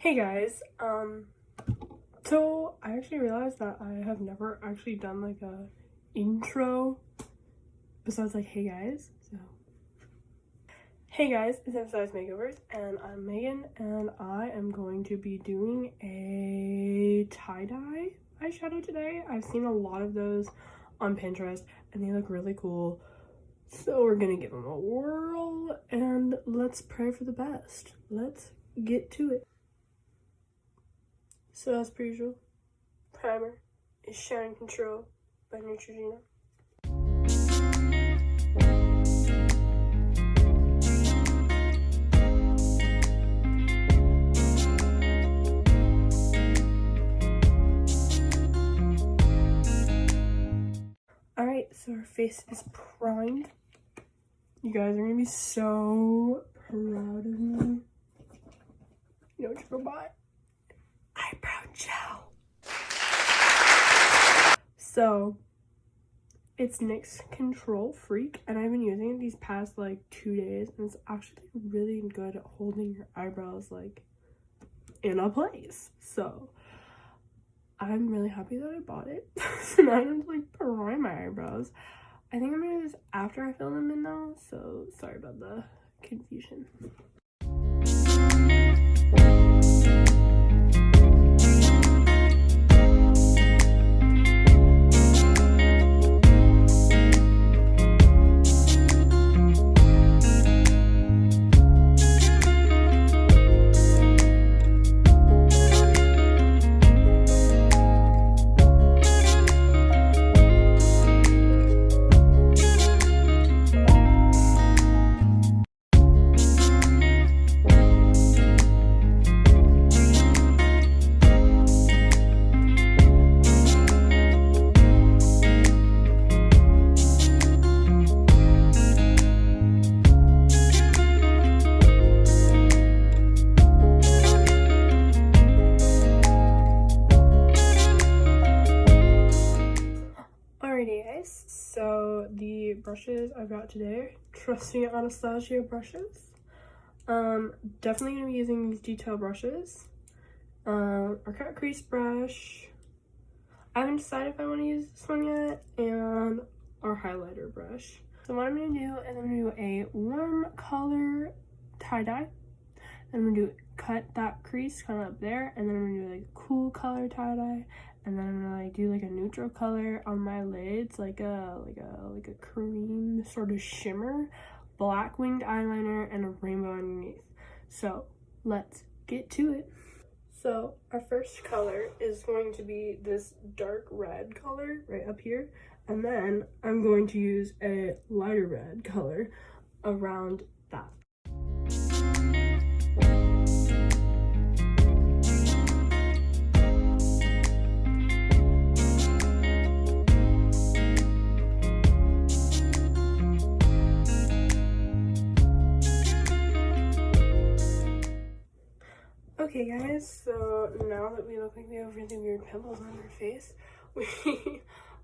Hey guys, so I actually realized that I have never actually done like a intro besides like hey guys. So hey guys, it's Emphasize Makeovers and I'm Megan and I am going to be doing a tie-dye eyeshadow today. I've seen a lot of those on Pinterest and they look really cool. So we're gonna give them a whirl and let's pray for the best. Let's get to it. So as per usual, primer is Shine Control by Neutrogena. Alright, so our face is primed. You guys are gonna be so proud of me. You know what you're gonna buy? Eyebrow gel. So it's NYX Control Freak and I've been using it these past like 2 days and it's actually really good at holding your eyebrows like in a place. So I'm really happy that I bought it. So now I don't have to like prime my eyebrows. I think I'm gonna do this after I fill them in though, so sorry about the confusion. So the brushes I've got today, Trusting Anastasia brushes. Definitely gonna be using these detail brushes. Our cut crease brush. I haven't decided if I want to use this one yet, and our highlighter brush. So what I'm gonna do is I'm gonna do a warm color tie-dye. I'm gonna cut that crease kind of up there, and then I'm gonna do like a cool color tie-dye. And then I'm gonna like do like a neutral color on my lids, like a cream sort of shimmer, black winged eyeliner, and a rainbow underneath. So let's get to it. So our first color is going to be this dark red color right up here, and then I'm going to use a lighter red color around that. Okay guys, so now that we look like we have really weird pimples on our face, we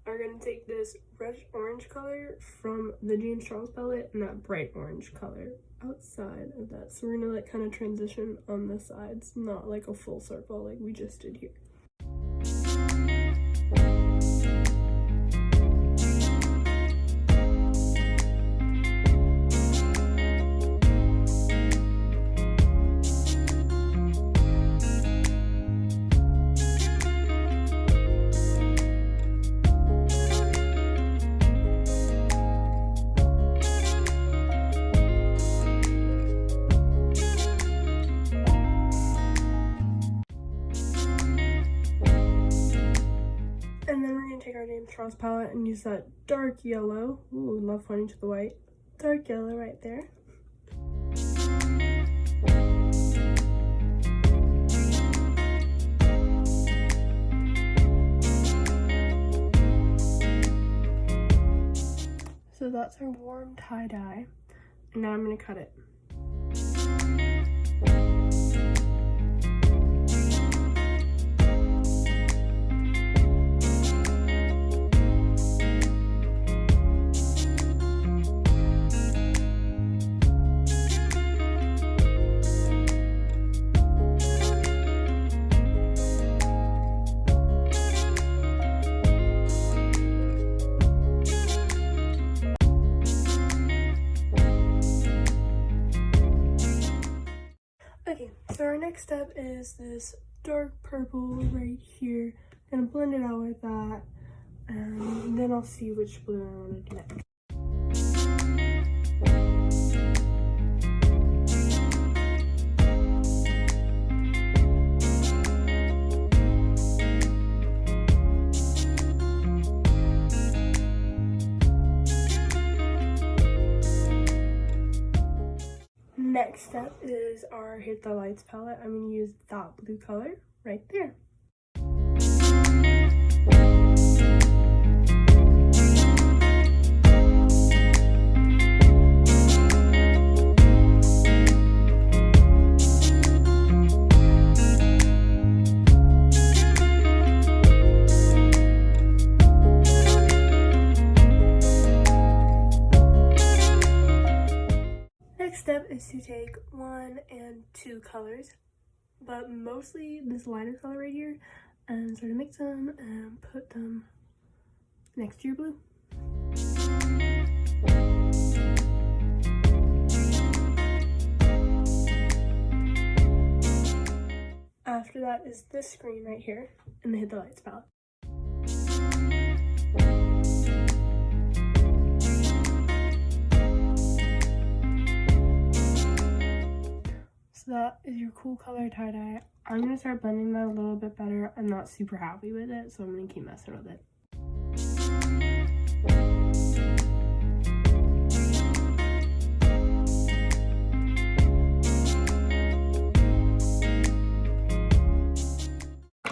are going to take this reddish orange color from the James Charles palette and that bright orange color outside of that. So we're going to like kind of transition on the sides, not like a full circle like we just did here. And then we're going to take our James Charles palette and use that dark yellow. Ooh, love pointing to the white. Dark yellow right there. So that's our warm tie-dye. And now I'm going to cut it. Okay, so our next step is this dark purple right here. I'm gonna blend it out with that, and then I'll see which blue I want to do next. Next step is our Hit the Lights palette. I'm going to use that blue color right there. Next step is to take 1 and 2 colors, but mostly this lighter color right here, and sort of mix them and put them next to your blue. After that is this green right here in the Hit the Lights palette. So that is your cool color tie-dye. I'm going to start blending that a little bit better. I'm not super happy with it, so I'm going to keep messing with it.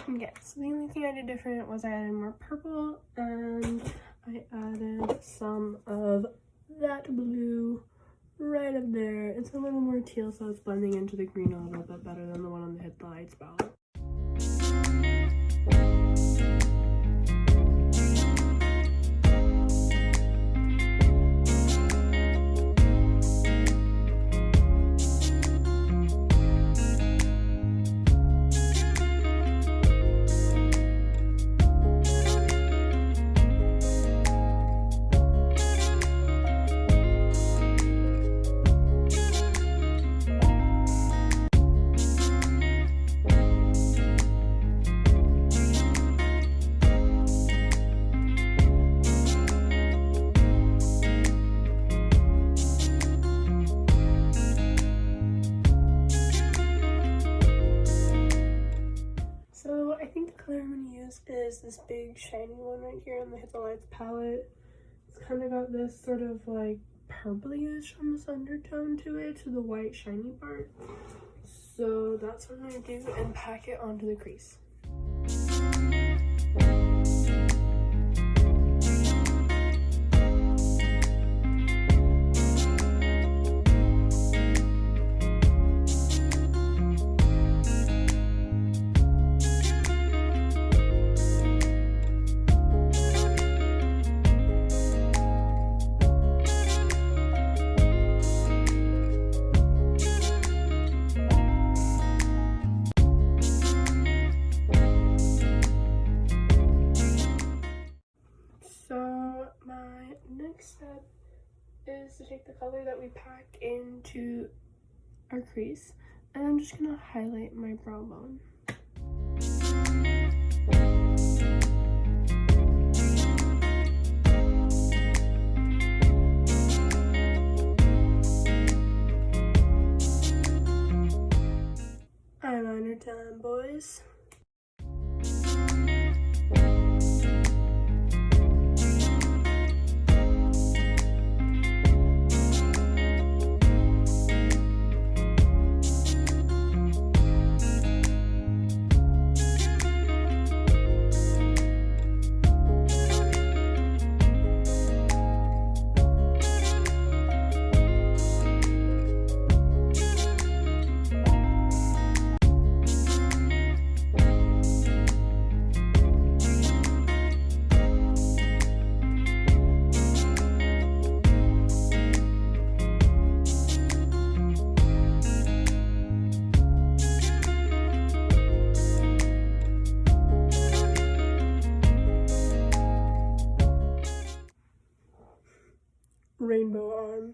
Okay, so the only thing I did different was I added more purple, and I added some of that blue right up there. It's a little more teal, so it's blending into the green a little bit better than the one on the Hit the Lights palette. So I think the color I'm going to use is this big shiny one right here on the Hit the Lights palette. It's kind of got this sort of like purplyish almost undertone to it, to the white shiny part. So that's what I'm going to do and pack it onto the crease. So my next step is to take the color that we packed into our crease, and I'm just going to highlight my brow bone. Eyeliner time, boys. Rainbow arm.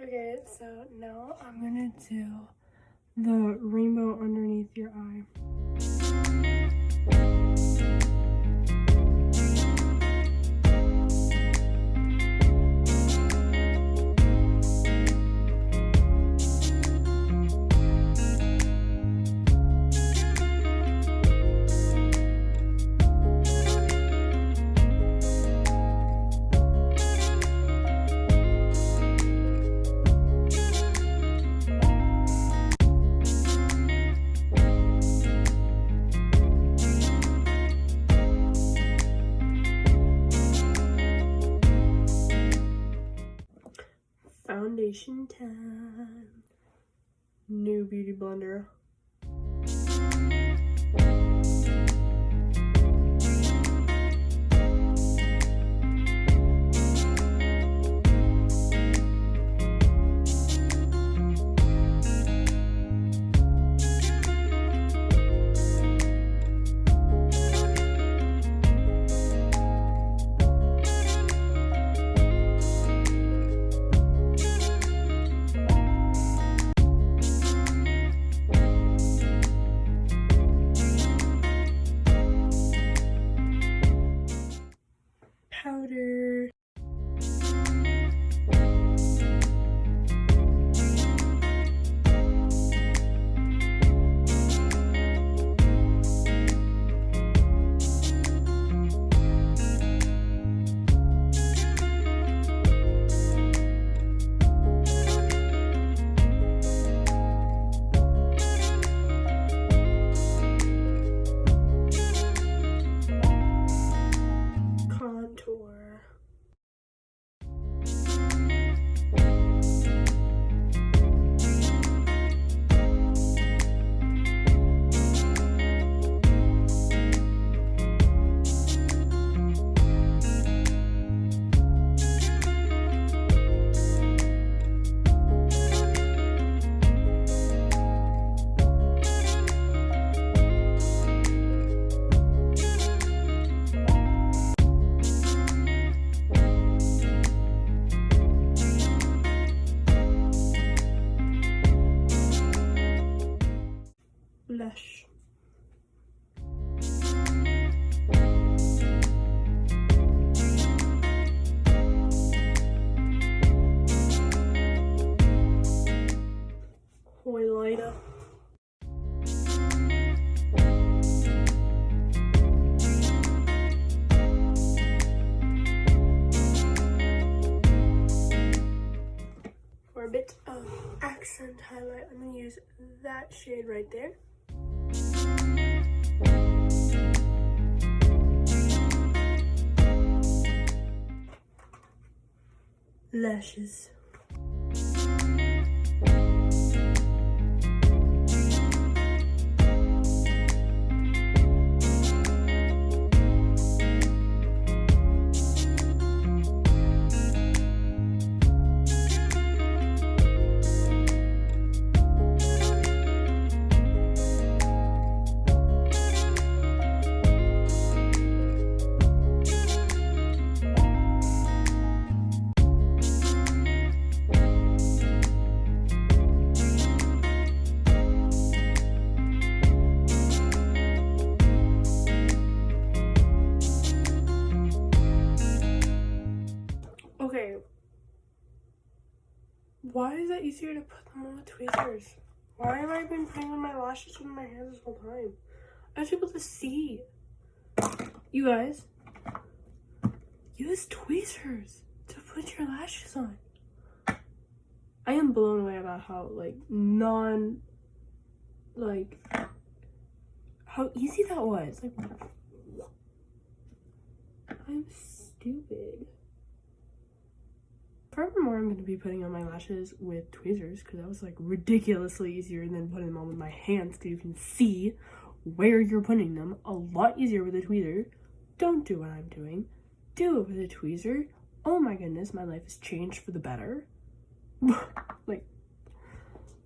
Okay, so now I'm gonna do the rainbow underneath your eye. Foundation time. New Beauty Blender. Powder. Contour. Blush. Highlighter. For a bit of accent highlight, I'm going to use that shade right there. Lashes. Okay, why is it easier to put them on with tweezers? Why have I been putting on my lashes with my hands this whole time? I was able to see. You guys, use tweezers to put your lashes on. I am blown away about how, how easy that was. Like, I'm stupid. Forevermore, I'm going to be putting on my lashes with tweezers because that was like ridiculously easier than putting them on with my hands because you can see where you're putting them. A lot easier with a tweezer. Don't do what I'm doing. Do it with a tweezer. Oh my goodness, my life has changed for the better. Like,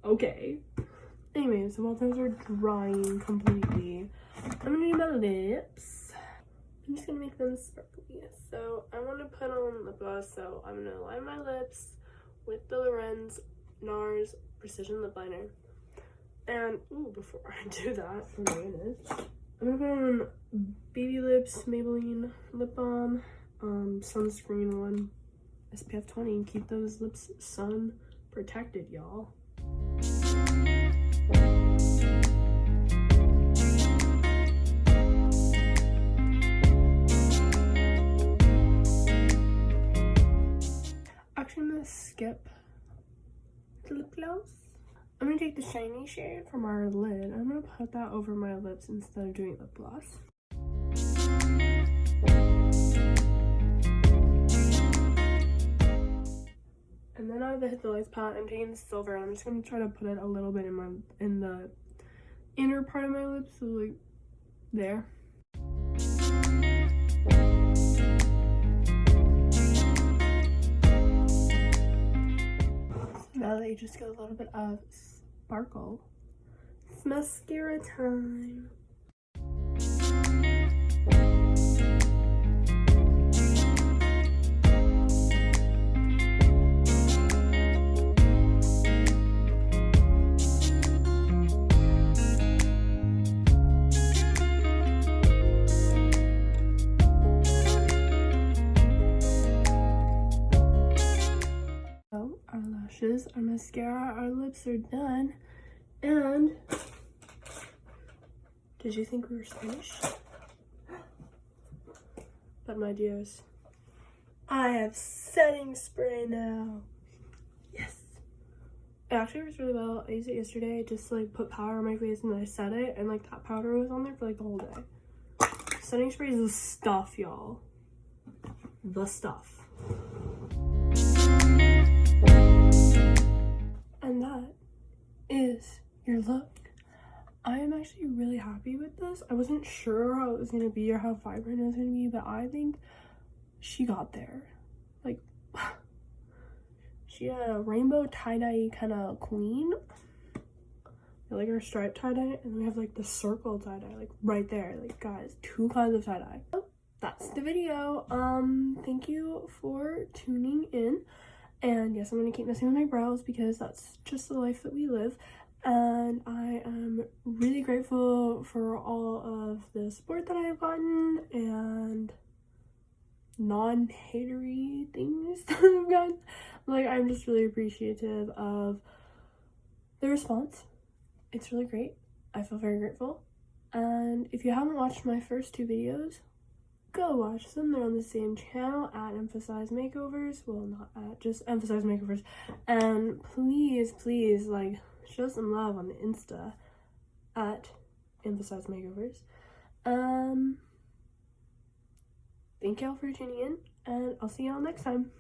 okay. Anyways, while those are drying completely, I'm going to do my lips. I'm just gonna make them sparkly. So I want to put on lip gloss, so I'm gonna line my lips with the Lorenz NARS Precision Lip Liner. And, ooh, before I do that, oh my goodness, I'm gonna put on Baby Lips Maybelline Lip Balm, sunscreen one, SPF 20, and keep those lips sun protected, y'all. Actually, I'm gonna skip the lip gloss. I'm gonna take the shiny shade from our lid. I'm gonna put that over my lips instead of doing lip gloss. And then out of the Hit the Lights palette, I'm taking the silver and I'm just gonna try to put it a little bit in the inner part of my lips, so like there. Now that you just get a little bit of sparkle, it's mascara time. Our lashes, our mascara, our lips are done. And did you think we were finished? But my dears, I have setting spray now. Yes. It actually works really well. I used it yesterday. I just like put powder on my face and then I set it, and like that powder was on there for like the whole day. Setting spray is the stuff, y'all. The stuff. And that is your look. I am actually really happy with this. I wasn't sure how it was going to be or how vibrant it was going to be, but I think she got there. Like, she had a rainbow tie-dye kind of queen. Like our striped tie-dye, and then we have like the circle tie-dye, like right there. Like, guys, 2 kinds of tie-dye. So, that's the video. Thank you for tuning in. And yes, I'm going to keep messing with my brows because that's just the life that we live. And I am really grateful for all of the support that I've gotten and non-hatery things that I've gotten. Like, I'm just really appreciative of the response. It's really great. I feel very grateful. And if you haven't watched my first 2 videos, go watch them. They're on the same channel at Emphasize Makeovers. Well, not at, just Emphasize Makeovers. And please, please, like, show some love on the Insta at Emphasize Makeovers. Thank y'all for tuning in, and I'll see y'all next time.